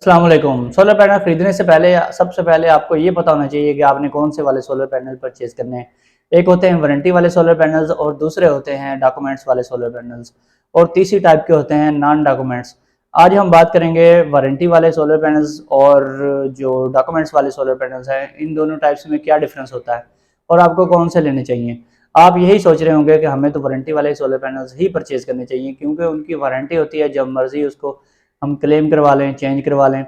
अस्सलाम वालेकुम। Solar panel खरीदने से पहले सबसे पहले आपको ये पता होना चाहिए कि आपने कौन से वाले सोलर पैनल परचेज करने हैं। एक होते हैं वारंटी वाले सोलर पैनल्स और दूसरे होते हैं डॉक्यूमेंट्स वाले सोलर पैनल्स और तीसरी टाइप के होते हैं नॉन डॉक्यूमेंट्स। आज हम बात करेंगे वारंटी वाले सोलर पैनल्स और जो डॉक्यूमेंट्स वाले सोलर पैनल्स हैं, इन दोनों टाइप्स में क्या डिफरेंस होता है और आपको कौन से लेने चाहिए। आप यही सोच रहे होंगे कि हमें तो वारंटी वाले सोलर पैनल्स ही परचेज करने चाहिए क्योंकि उनकी वारंटी होती है, जब मर्जी उसको हम क्लेम करवा लें, चेंज करवा लें।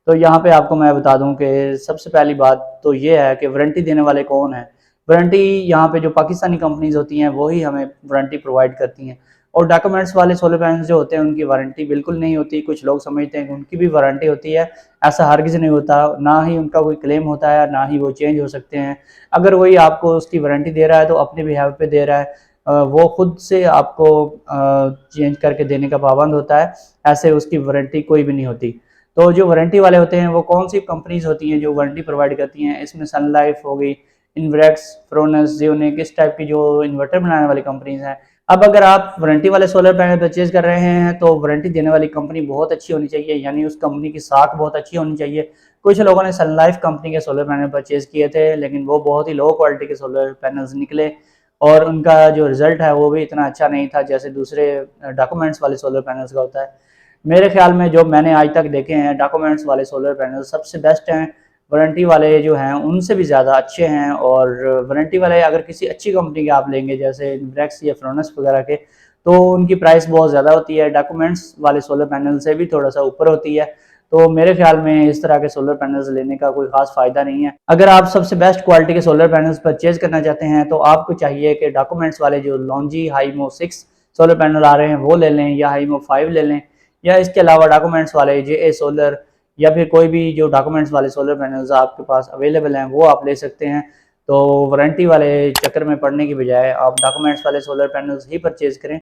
तो यहाँ पे आपको मैं बता दूं कि सबसे पहली बात तो ये है कि वारंटी देने वाले कौन है। वारंटी यहाँ पे जो पाकिस्तानी कंपनीज होती हैं वो ही हमें वारंटी प्रोवाइड करती हैं और डॉक्यूमेंट्स वाले सोलर पैनल्स जो होते हैं उनकी वारंटी बिल्कुल नहीं होती। कुछ लोग समझते हैं कि उनकी भी वारंटी होती है, ऐसा हरगिज़ नहीं होता। ना ही उनका कोई क्लेम होता है, ना ही वो चेंज हो सकते हैं। अगर वही आपको उसकी वारंटी दे रहा है तो अपने बिहाफ पे दे रहा है, वो खुद से आपको चेंज करके देने का पाबंद होता है। ऐसे उसकी वारंटी कोई भी नहीं होती। तो जो वारंटी वाले होते हैं वो कौन सी कंपनीज होती हैं जो वारंटी प्रोवाइड करती हैं, इसमें सन लाइफ हो गई, इन्वेक्स, फ्रोनस, जियोनिक, इस टाइप की जो इन्वर्टर बनाने वाली कंपनीज हैं। अब अगर आप वारंटी वाले सोलर पैनल परचेज कर रहे हैं तो वारंटी देने वाली कंपनी बहुत अच्छी होनी चाहिए, यानी उस कंपनी की साख बहुत अच्छी होनी चाहिए। कुछ लोगों ने सन लाइफ कंपनी के सोलर पैनल परचेज किए थे लेकिन वो बहुत ही लो क्वालिटी के सोलर पैनल्स निकले और उनका जो रिजल्ट है वो भी इतना अच्छा नहीं था जैसे दूसरे डॉक्यूमेंट्स वाले सोलर पैनल्स का होता है। मेरे ख्याल में जो मैंने आज तक देखे हैं डॉक्यूमेंट्स वाले सोलर पैनल सबसे बेस्ट हैं। वारंटी वाले जो हैं उनसे भी ज़्यादा अच्छे हैं और वारंटी वाले अगर किसी अच्छी कंपनी के आप लेंगे जैसे इन्वेक्स या फ्रोनस वगैरह के, तो उनकी प्राइस बहुत ज़्यादा होती है, डॉक्यूमेंट्स वाले सोलर पैनल से भी थोड़ा सा ऊपर होती है। तो मेरे ख्याल में इस तरह के सोलर पैनल्स लेने का कोई खास फ़ायदा नहीं है। अगर आप सबसे बेस्ट क्वालिटी के सोलर पैनल्स परचेज करना चाहते हैं तो आपको चाहिए कि डॉक्यूमेंट्स वाले जो लॉन्जी हाईमो 6 सोलर पैनल आ रहे हैं वो ले लें या हाईमो 5 ले लें, या इसके अलावा डॉक्यूमेंट्स वाले जे सोलर या फिर कोई भी जो डॉक्यूमेंट्स वाले सोलर पैनल्स आपके पास अवेलेबल हैं वो आप ले सकते हैं। तो वारंटी वाले चक्कर में पड़ने की बजाय आप डॉक्यूमेंट्स वाले सोलर पैनल्स ही परचेज करें।